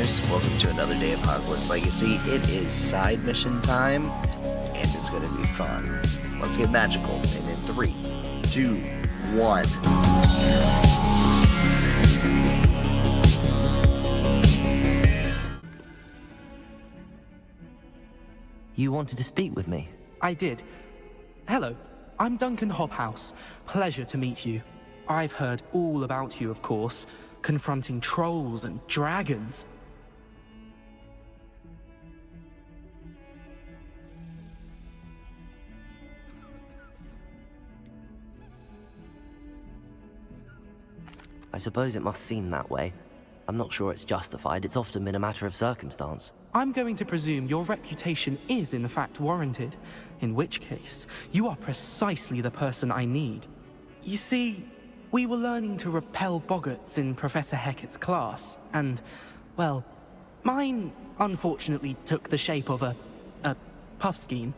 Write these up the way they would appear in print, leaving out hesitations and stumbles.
gamers, welcome to another day of Hogwarts Legacy. It is side mission time, and it's going to be fun. Let's get magical, and in 3, 2, 1. You wanted to speak with me? I did. Hello, I'm Duncan Hobhouse. Pleasure to meet you. I've heard all about you, of course, confronting trolls and dragons. I suppose it must seem that way. I'm not sure it's justified. It's often been a matter of circumstance. I'm going to presume your reputation is in fact warranted, in which case, you are precisely the person I need. You see, we were learning to repel boggarts in Professor Hecat's class, and, well, mine unfortunately took the shape of a puffskein.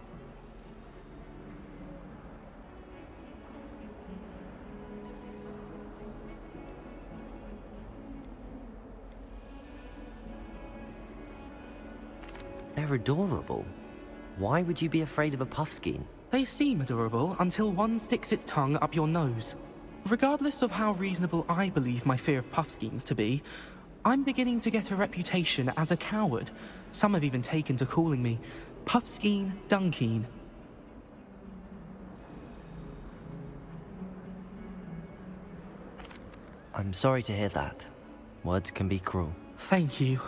They're adorable. Why would you be afraid of a puffskein? They seem adorable until one sticks its tongue up your nose. Regardless of how reasonable I believe my fear of puffskeins to be, I'm beginning to get a reputation as a coward. Some have even taken to calling me Puffskein Dunkeen. I'm sorry to hear that. Words can be cruel. Thank you.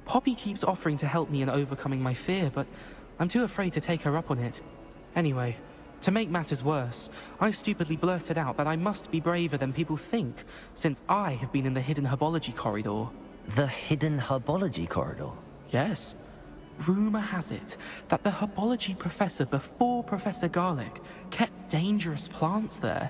Poppy keeps offering to help me in overcoming my fear, but I'm too afraid to take her up on it. Anyway, to make matters worse, I stupidly blurted out that I must be braver than people think, since I have been in the hidden herbology corridor. The hidden herbology corridor? Yes. Rumor has it that the herbology professor before Professor Garlic kept dangerous plants there.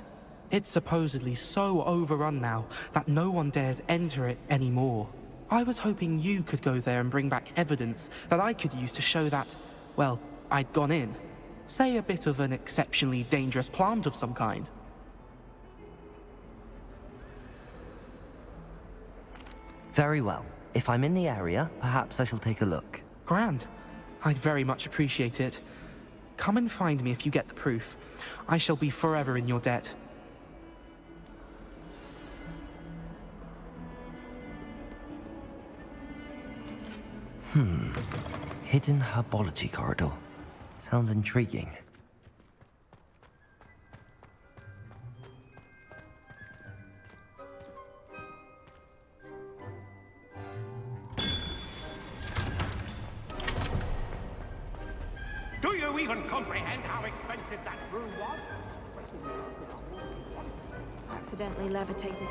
It's supposedly so overrun now that no one dares enter it anymore. I was hoping you could go there and bring back evidence that I could use to show that, well, I'd gone in. Say a bit of an exceptionally dangerous plant of some kind. Very well. If I'm in the area, perhaps I shall take a look. Grand. I'd very much appreciate it. Come and find me if you get the proof. I shall be forever in your debt. Hidden herbology corridor. Sounds intriguing. Do you even comprehend how expensive that room was? Accidentally levitated.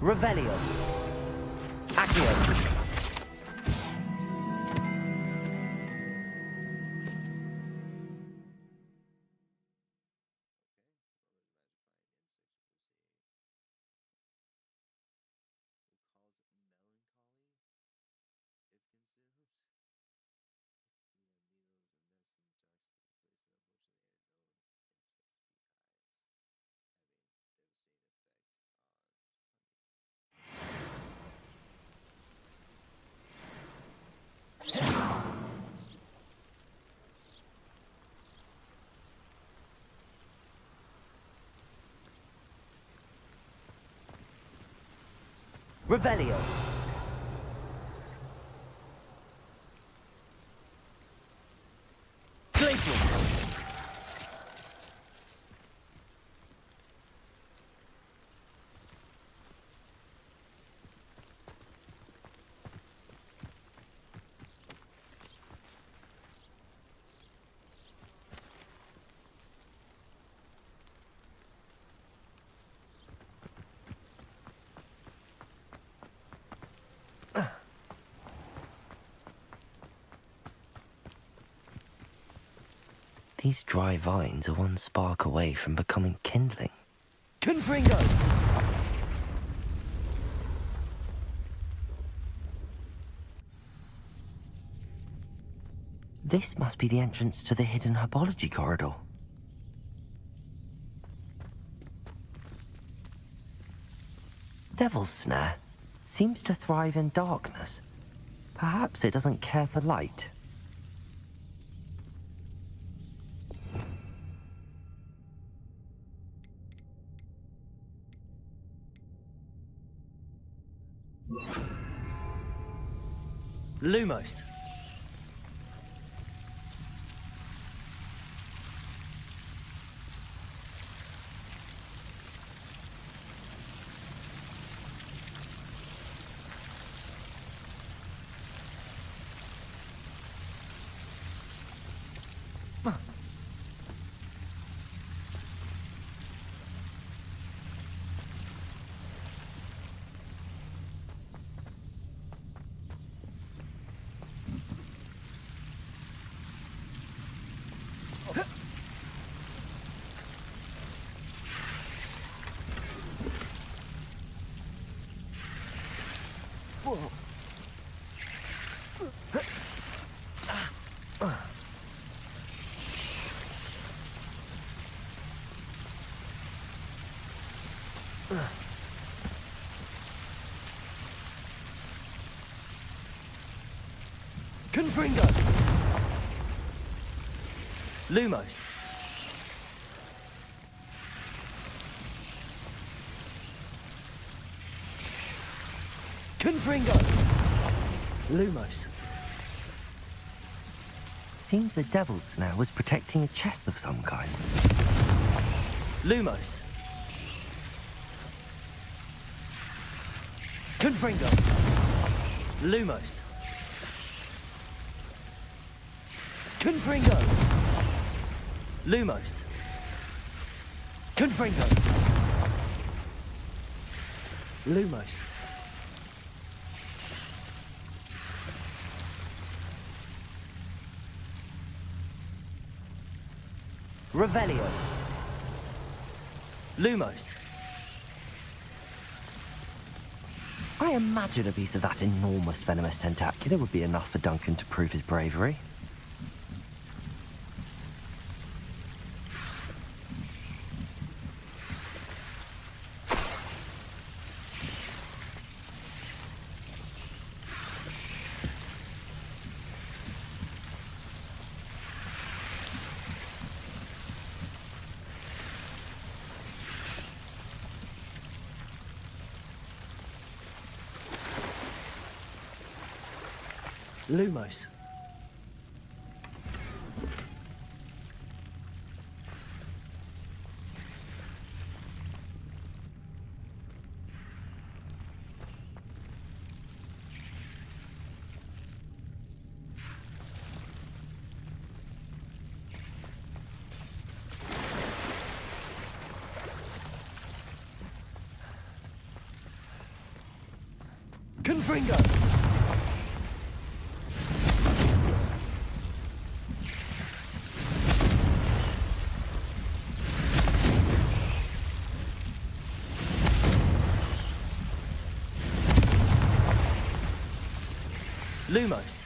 Revelio. Accio. Revelio. Glacial. These dry vines are one spark away from becoming kindling. Confringo! This must be the entrance to the hidden herbology corridor. Devil's Snare seems to thrive in darkness. Perhaps it doesn't care for light. Lumos. Confringo! Lumos. Confringo! Lumos. Seems the Devil's Snare was protecting a chest of some kind. Lumos. Confringo! Lumos. Confringo! Lumos. Confringo! Lumos. Revelio. Lumos. I imagine a piece of that enormous venomous tentacula would be enough for Duncan to prove his bravery. Lumos. Confringo! Lumos.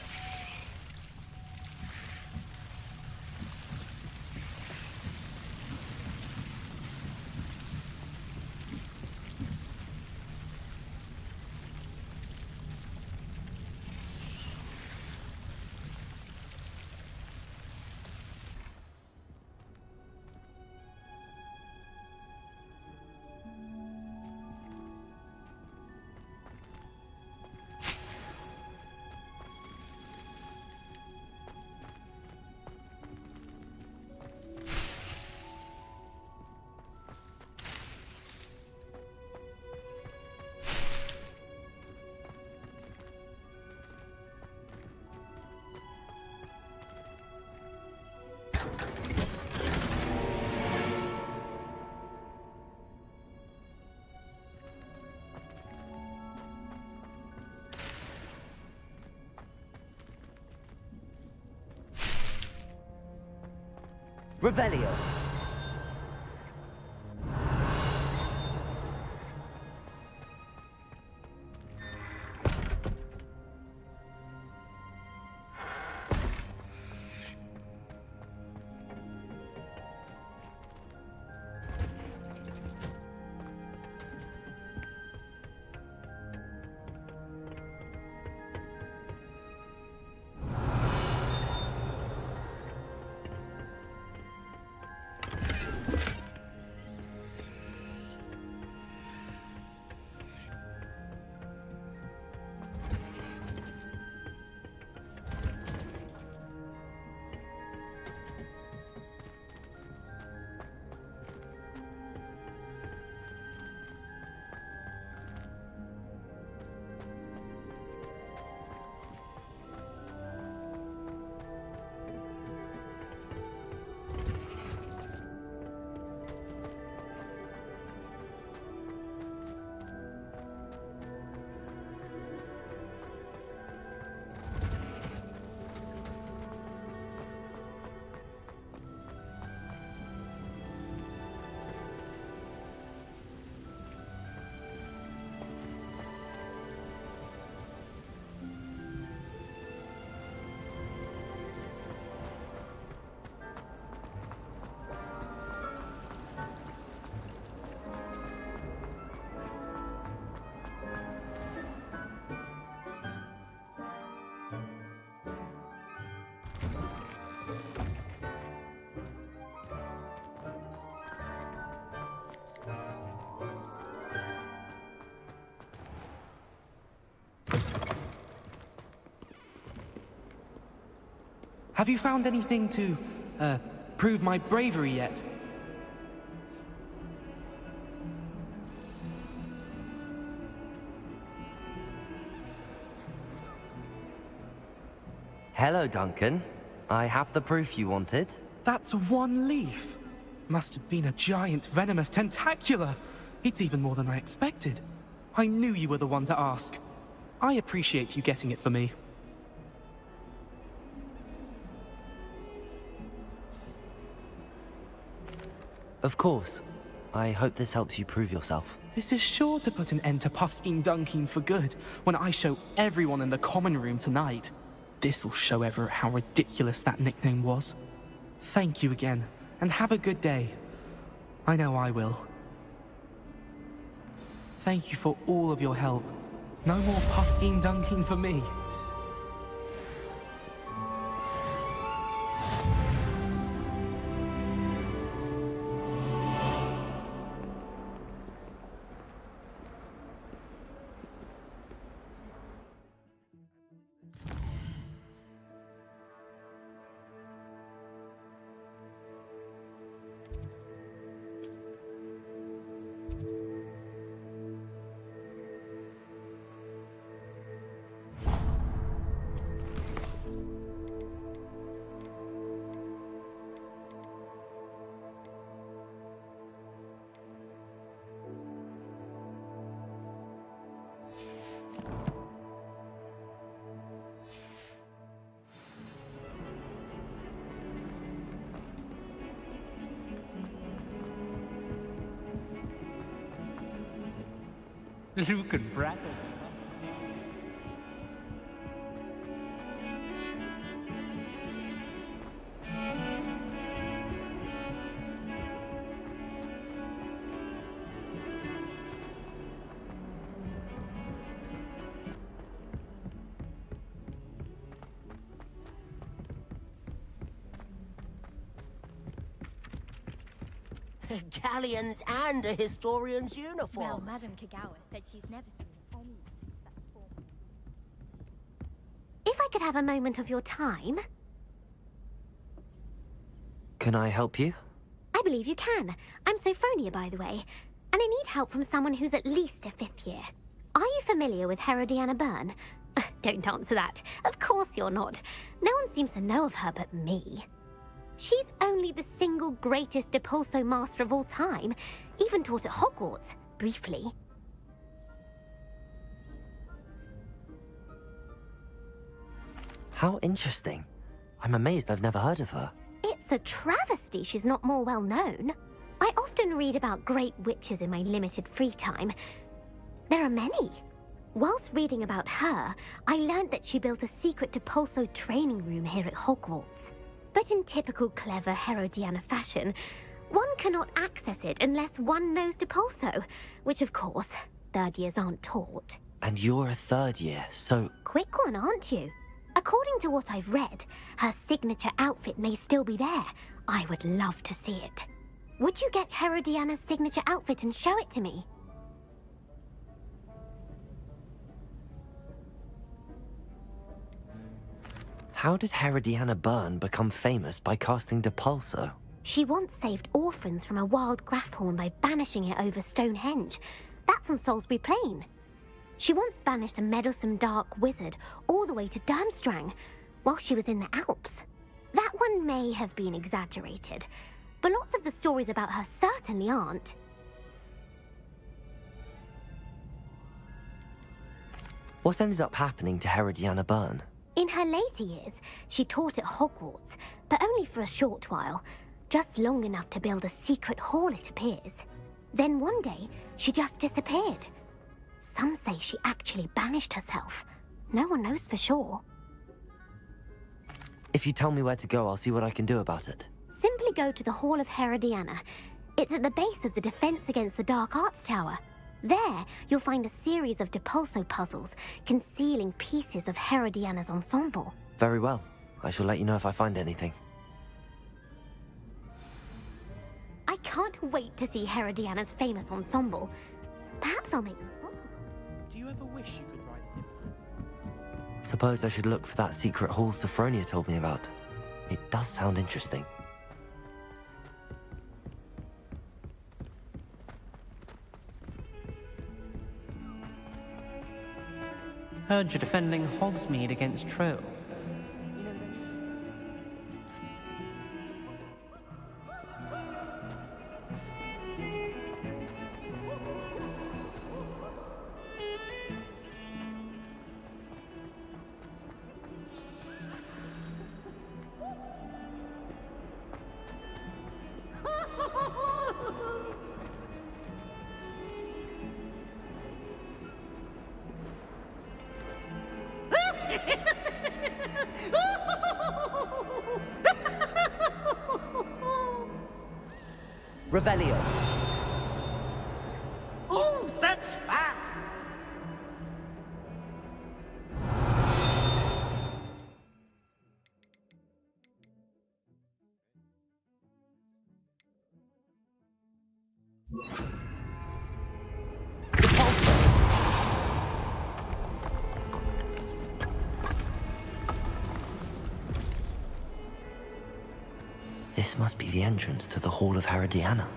Revelio. Have you found anything to, prove my bravery yet? Hello, Duncan. I have the proof you wanted. That's one leaf. Must have been a giant venomous tentacula. It's even more than I expected. I knew you were the one to ask. I appreciate you getting it for me. Of course. I hope this helps you prove yourself. This is sure to put an end to Puffskein Dunkin for good when I show everyone in the common room tonight. This'll show Everett how ridiculous that nickname was. Thank you again, and have a good day. I know I will. Thank you for all of your help. No more Puffskein Dunkin for me. Luke and Brattle. Galleons and a historian's uniform. Well, Madame Kagawa said she's never seen any that form. If I could have a moment of your time... Can I help you? I believe you can. I'm Sophronia, by the way. And I need help from someone who's at least a 5th year. Are you familiar with Herodiana Byrne? Don't answer that. Of course you're not. No one seems to know of her but me. She's only the single greatest Depulso master of all time. Even taught at Hogwarts, briefly. How interesting. I'm amazed I've never heard of her. It's It's a travesty she's not more well known. I often read about great witches in my limited free time. There are many. Whilst reading about her, I learned that she built a secret Depulso training room here at Hogwarts. But in typical clever Herodiana fashion, one cannot access it unless one knows Depulso, which of course, third years aren't taught. And you're a third year, so... Quick one, aren't you? According to what I've read, her signature outfit may still be there. I would love to see it. Would you get Herodiana's signature outfit and show it to me? How did Herodiana Byrne become famous by casting Depulso? She once saved orphans from a wild Grafhorn by banishing it over Stonehenge. That's on Salisbury Plain. She once banished a meddlesome dark wizard all the way to Durmstrang while she was in the Alps. That one may have been exaggerated, but lots of the stories about her certainly aren't. What ended up happening to Herodiana Byrne? In her later years, she taught at Hogwarts, but only for a short while, just long enough to build a secret hall, it appears. Then one day, she just disappeared. Some say she actually banished herself. No one knows for sure. If you tell me where to go, I'll see what I can do about it. Simply go to the Hall of Herodiana. It's at the base of the Defense Against the Dark Arts Tower. There, you'll find a series of Depulso puzzles concealing pieces of Herodiana's ensemble. Very well. I shall let you know if I find anything. I can't wait to see Herodiana's famous ensemble. Perhaps I'll make... Do you ever wish you could ride it? Suppose I should look for that secret hall Sophronia told me about. It does sound interesting. Heard you're defending Hogsmeade against trolls. Revelio. Oh, such fun! This must be the entrance to the Hall of Herodiana.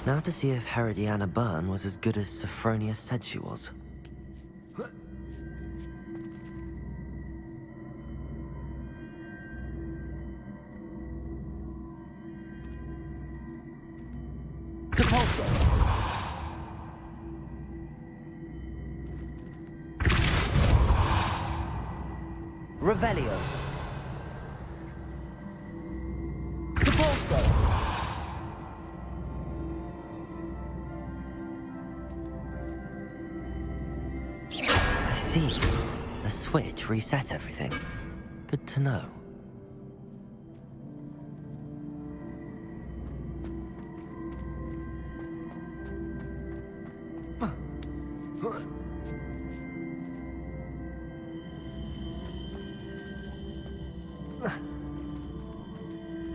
Now to see if Herodiana Byrne was as good as Sophronia said she was. Depulso! Revelio. Depulso! I see. A switch reset everything. Good to know.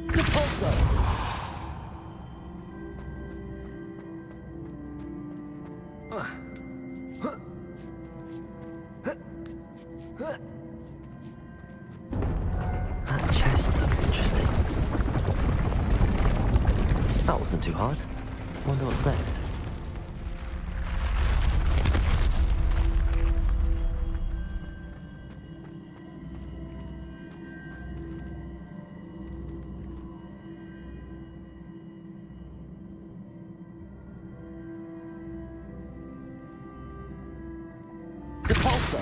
Depulso! That chest looks interesting. That wasn't too hard. Wonder what's next. Depulso!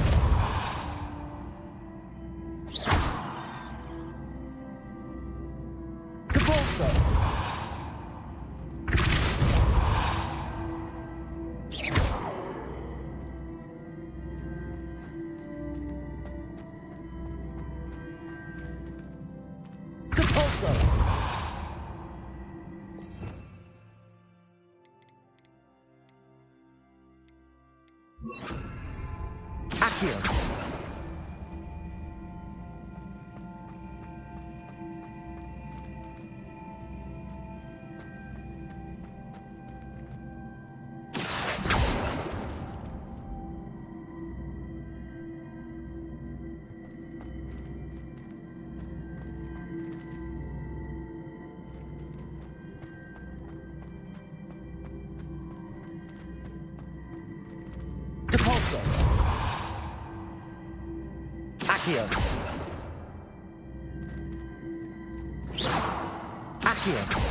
Depulso! Depulso! Accio! Depulso! Accio! Accio!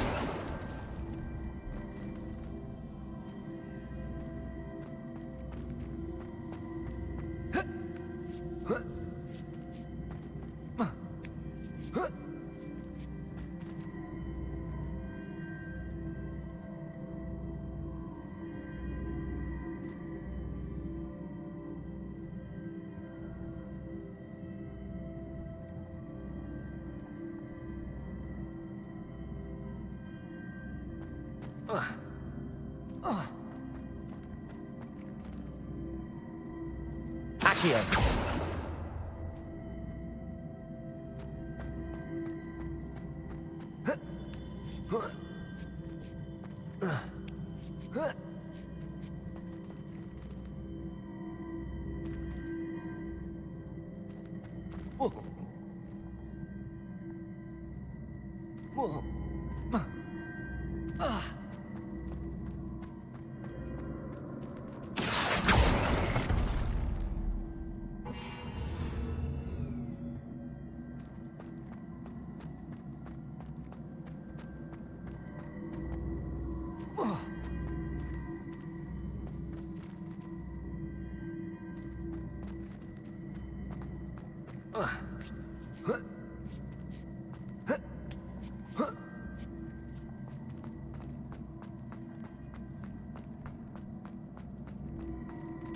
Accio!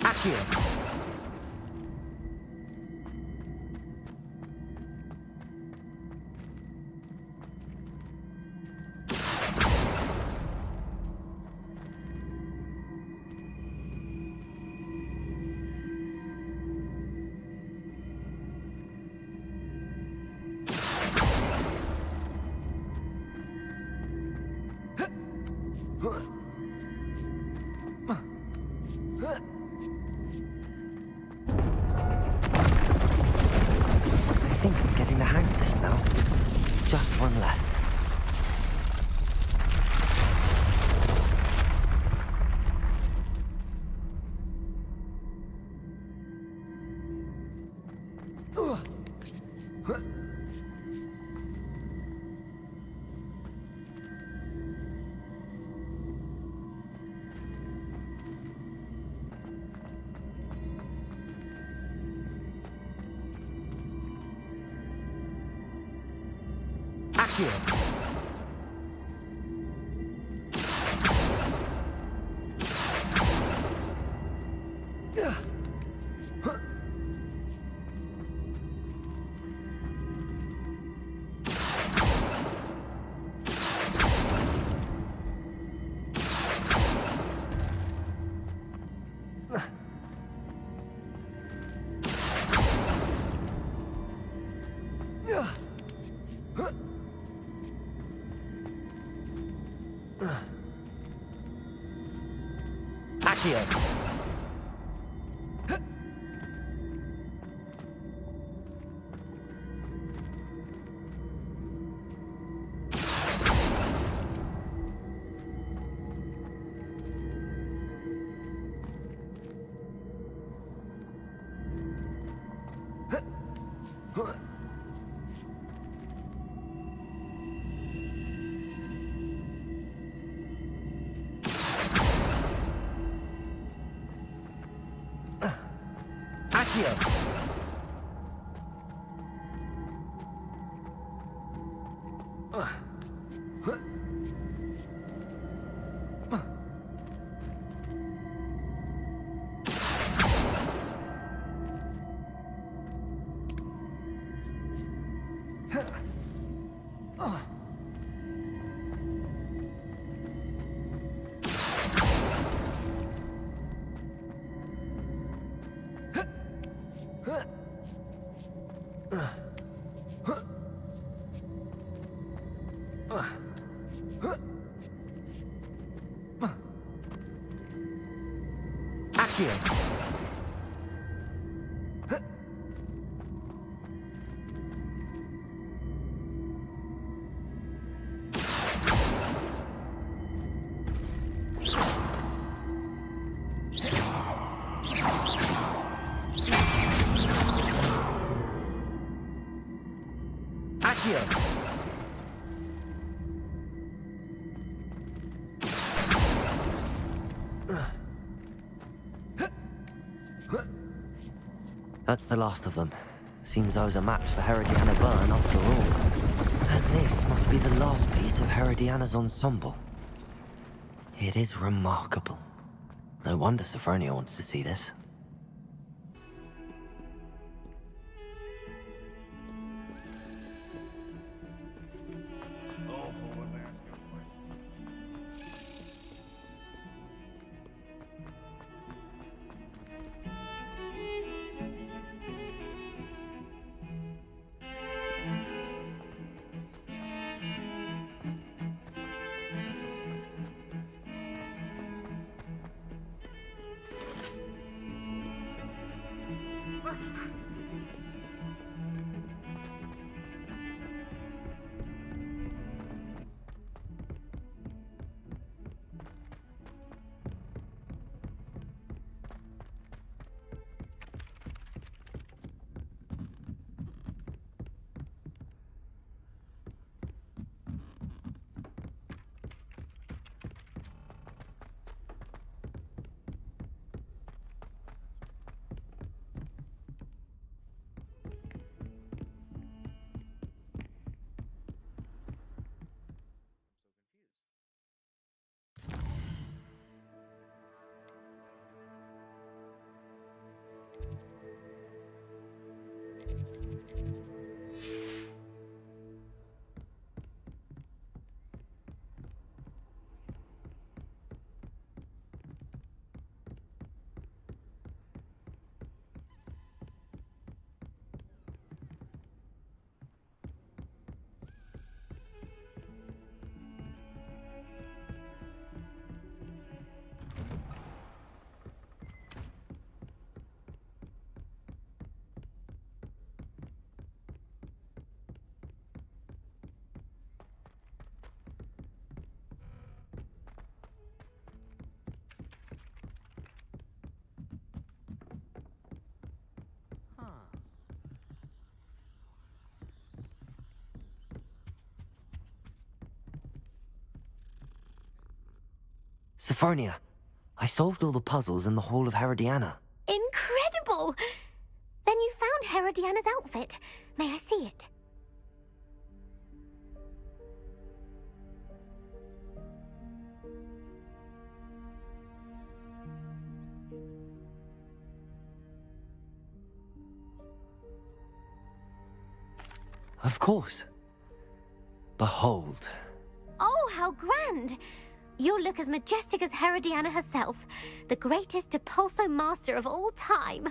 Accio! I think I'm getting the hang of this now. Just one left. Accio! Accio! Accio. Accio. Accio. That's the last of them. Seems I was a match for Herodiana Byrne after all. And this must be the last piece of Herodiana's ensemble. It is remarkable. No wonder Sophronia wants to see this. Sophronia, I solved all the puzzles in the Hall of Herodiana. Incredible! Then you found Herodiana's outfit. May I see it? Of course. Behold. Oh, how grand! You'll look as majestic as Herodiana herself, the greatest Depulso master of all time.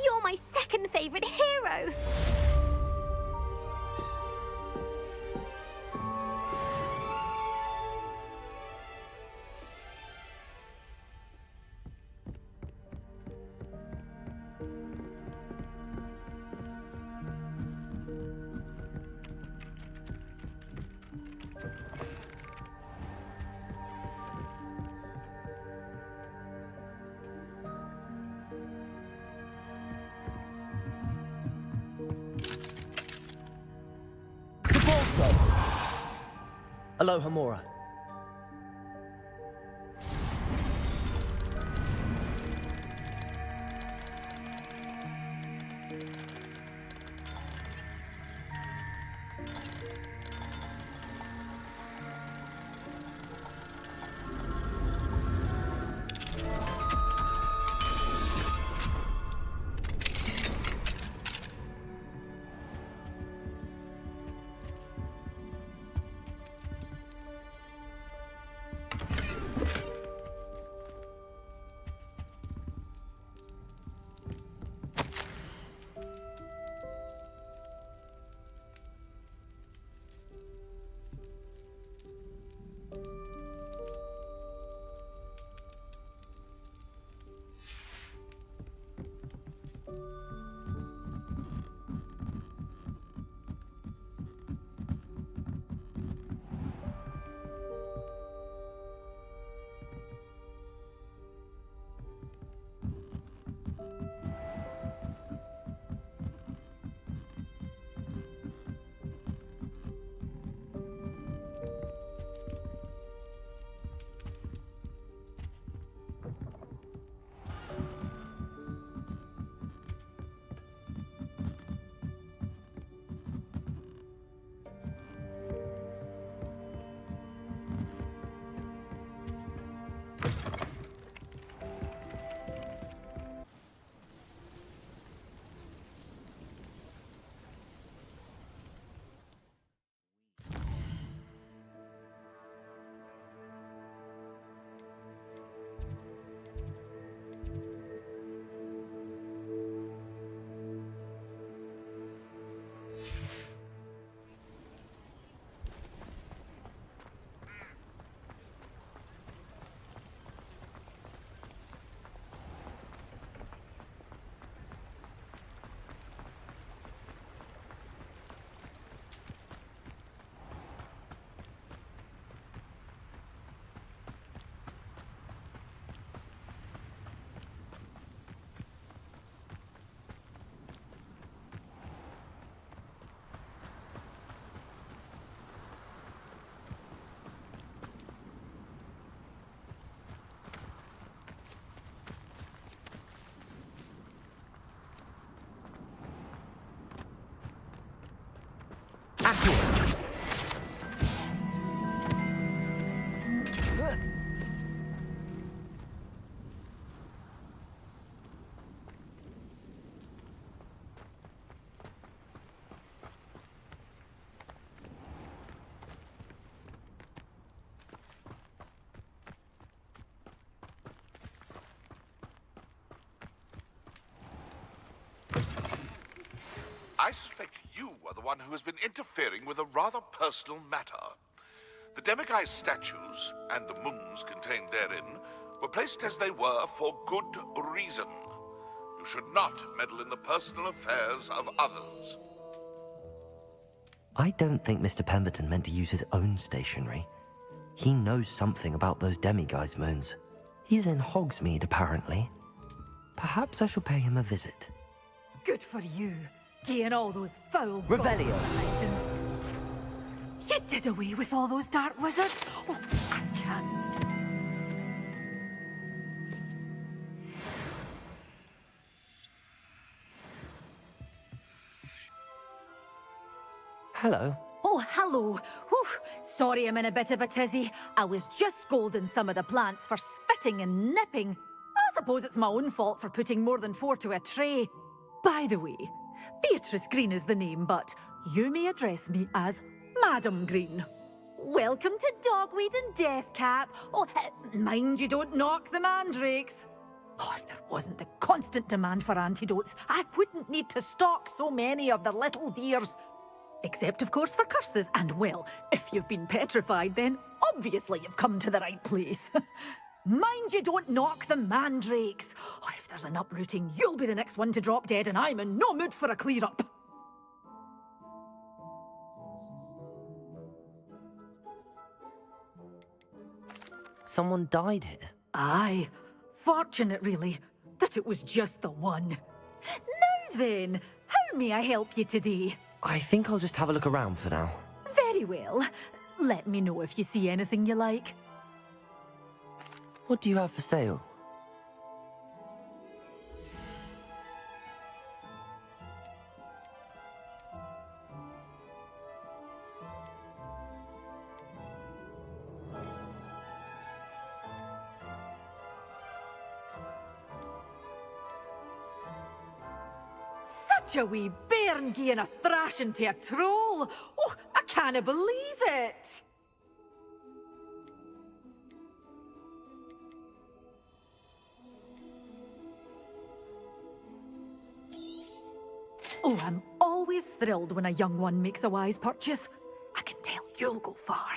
You're my second favorite hero! Aloha Mora. I suspect you are the one who has been interfering with a rather personal matter. The demiguise statues, and the moons contained therein, were placed as they were for good reason. You should not meddle in the personal affairs of others. I don't think Mr. Pemberton meant to use his own stationery. He knows something about those demiguise moons. He's in Hogsmeade, apparently. Perhaps I shall pay him a visit. Good for you, getting all those foul Revelio. hiding. You did away with all those dark wizards? Oh, I can't. Hello. Oh, hello. Whew. Sorry I'm in a bit of a tizzy. I was just scolding some of the plants for spitting and nipping. I suppose it's my own fault for putting more than 4 to a tray. By the way, Beatrice Green is the name, but you may address me as Madam Green. Welcome to Dogweed and Deathcap. Oh, mind you don't knock the mandrakes. Oh, if there wasn't the constant demand for antidotes, I wouldn't need to stock so many of the little dears. Except, of course, for curses. And, well, if you've been petrified, then obviously you've come to the right place. Mind you don't knock the mandrakes. Oh, if there's an uprooting, you'll be the next one to drop dead, and I'm in no mood for a clear-up. Someone died here. Aye. Fortunate, really, that it was just the one. Now then, how may I help you today? I think I'll just have a look around for now. Very well. Let me know if you see anything you like. What do you have for sale? Such a wee bairn gieing a thrashing to a troll. Oh, I can't believe it. Oh, I'm always thrilled when a young one makes a wise purchase. I can tell you'll go far.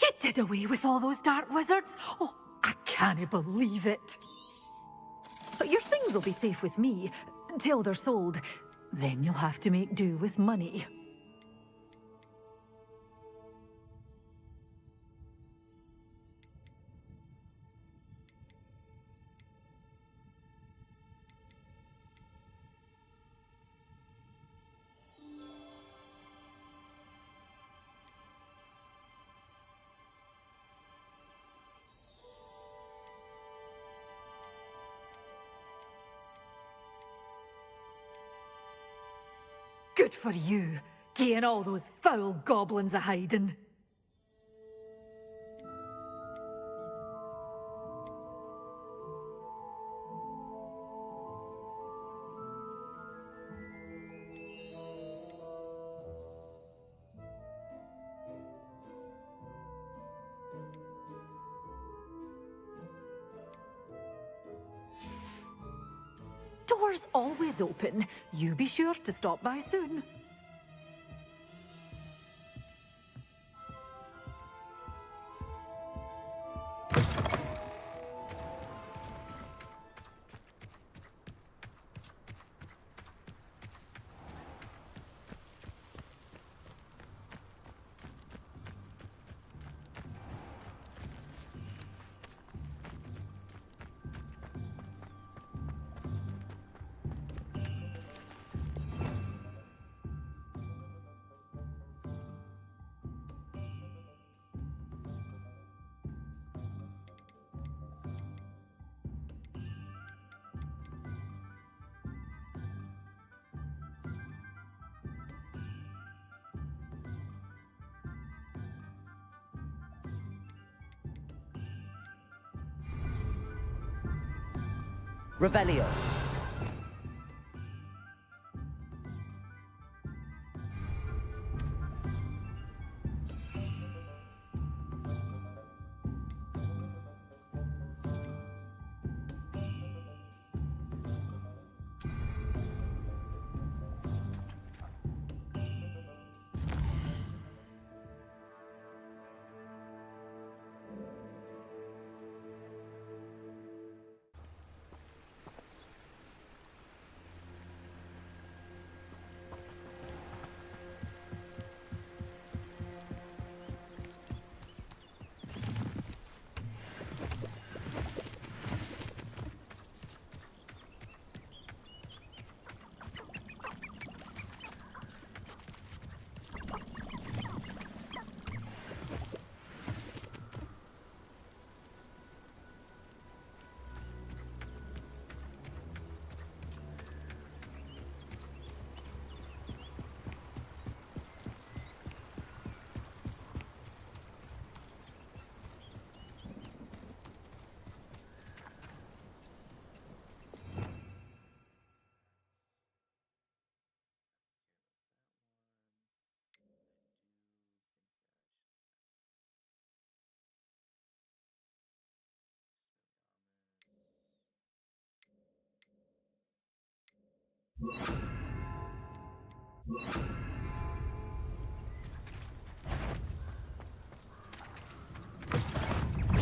You did away with all those dark wizards? Oh, I can't believe it. But your things will be safe with me, until they're sold. Then you'll have to make do with money. Good for you, getting all those foul goblins a hiding. Doors always open. You be sure to stop by soon. Revelio.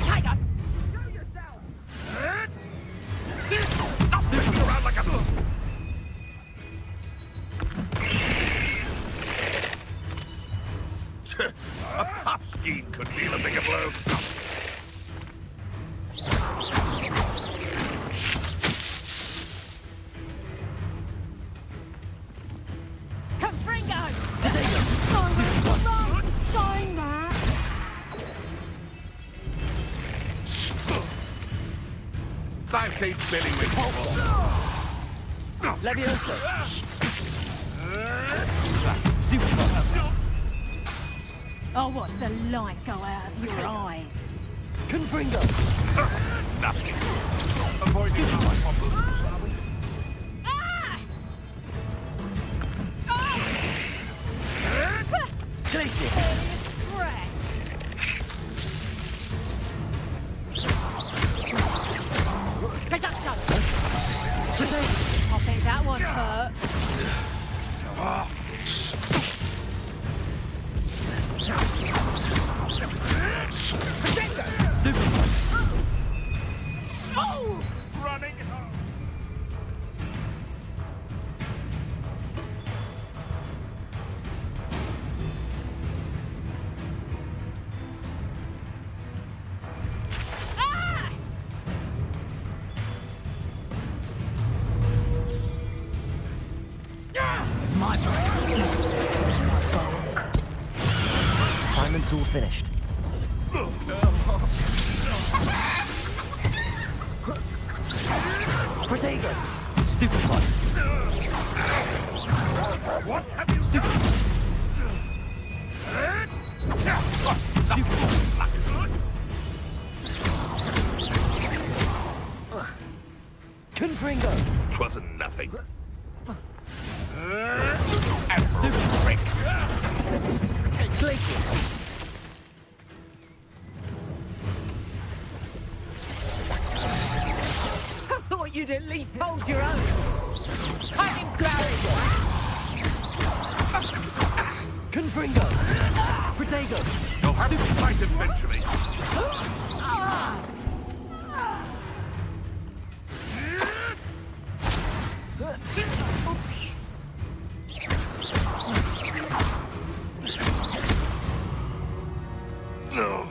Tiger! Stop moving around like a... A puffskein could deal a bigger blow. Confringo! Shine that! I've seen Billy with before. Leviosa! Stupid fuck! I'll watch the light go out of your eyes. Confringo! Nothing. Avoiding our problems, are we? Ah! Glacius! I'll think that one hurt. Stupid! Oh! Running home. Assignment's all finished. Protego! Stupid fuck! What have you done? Stupid fuck! Confringo! 'Twasn't nothing. And trick. Glacius! I thought you'd at least hold your own. I'm glad. Confringo! Protego! You'll have to fight eventually. No.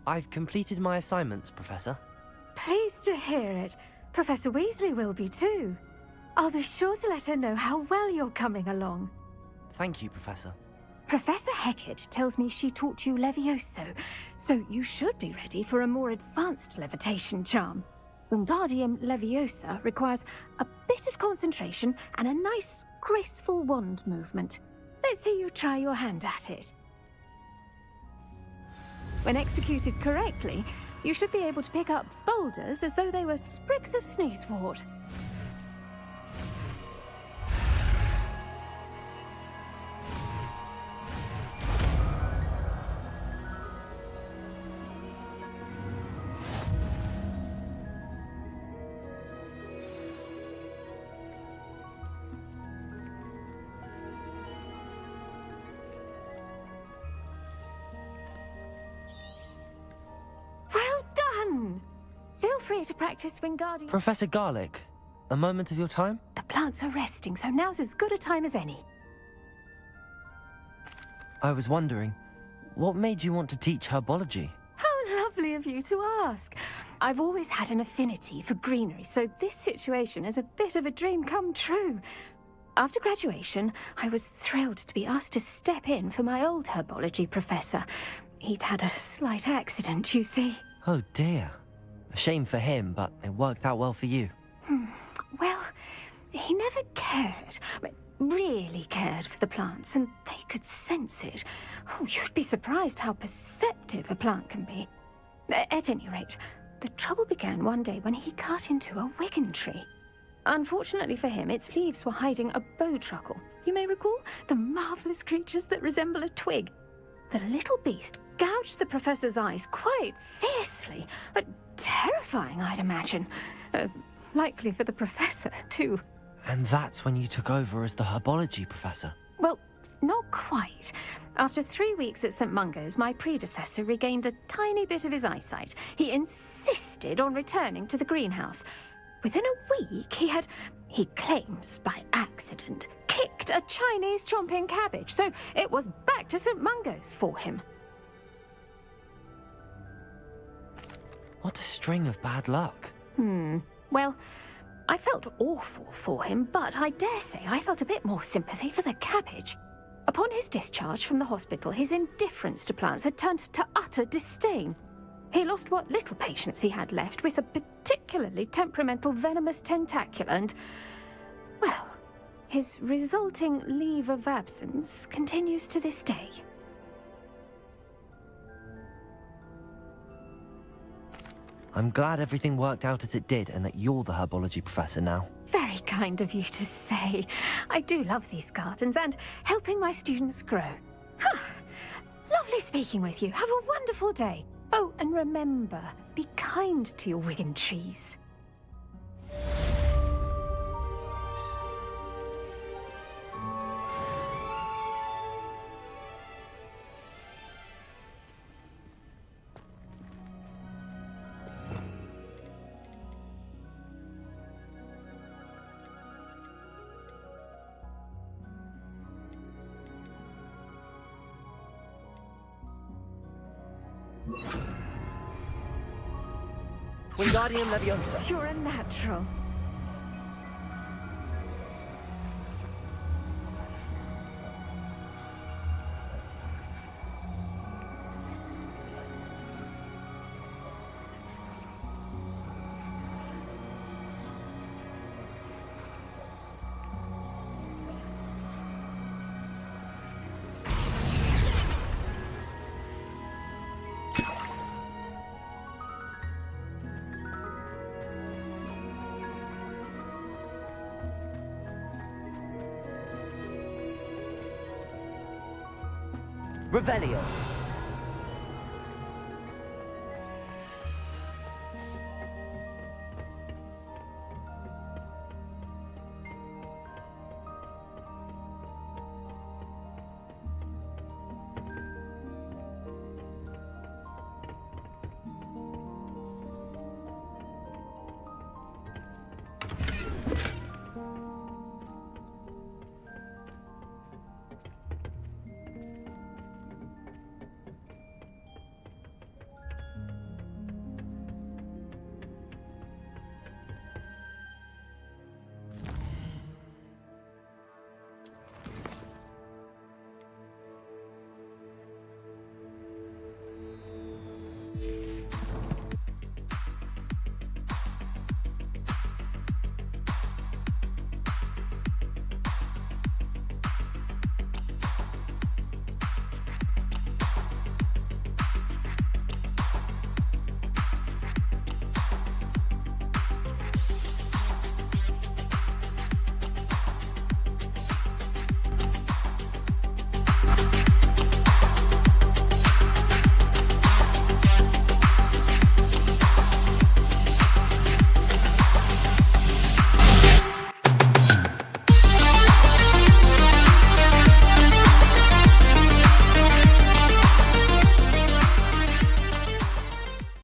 I've completed my assignments, Professor. Pleased to hear it. Professor Weasley will be too. I'll be sure to let her know how well you're coming along. Thank you, Professor. Professor Hecat tells me she taught you Levioso, so you should be ready for a more advanced levitation charm. Wingardium Leviosa requires a bit of concentration and a nice, graceful wand movement. Let's see you try your hand at it. When executed correctly, you should be able to pick up boulders as though they were sprigs of sneezewort. Feel free to practice Wingardium. Professor Garlick, a moment of your time? The plants are resting, so now's as good a time as any. I was wondering, what made you want to teach herbology? How lovely of you to ask. I've always had an affinity for greenery, so this situation is a bit of a dream come true. After graduation, I was thrilled to be asked to step in for my old herbology professor. He'd had a slight accident, you see. Oh dear. A shame for him, but it worked out well for you. Well, he never cared, really cared for the plants, and they could sense it. Oh, you'd be surprised how perceptive a plant can be. At any rate, the trouble began one day when he cut into a wigan tree. Unfortunately for him, its leaves were hiding a bowtruckle. You may recall the marvellous creatures that resemble a twig. The little beast gouged the professor's eyes quite fiercely, but terrifying, I'd imagine. Likely for the professor, too. And that's when you took over as the herbology professor? Well, not quite. After 3 weeks at St. Mungo's, my predecessor regained a tiny bit of his eyesight. He insisted on returning to the greenhouse. Within a week, he claims by accident, kicked a Chinese chomping cabbage, so it was back to St. Mungo's for him. What a string of bad luck. Well, I felt awful for him, but I dare say I felt a bit more sympathy for the cabbage. Upon his discharge from the hospital, his indifference to plants had turned to utter disdain. He lost what little patience he had left with a particularly temperamental venomous tentacula and, well, his resulting leave of absence continues to this day. I'm glad everything worked out as it did and that you're the herbology professor now. Very kind of you to say. I do love these gardens and helping my students grow. Lovely speaking with you. Have a wonderful day. Oh, and remember, be kind to your wigan trees. Wingardium Leviosa. You're a natural. Revelio.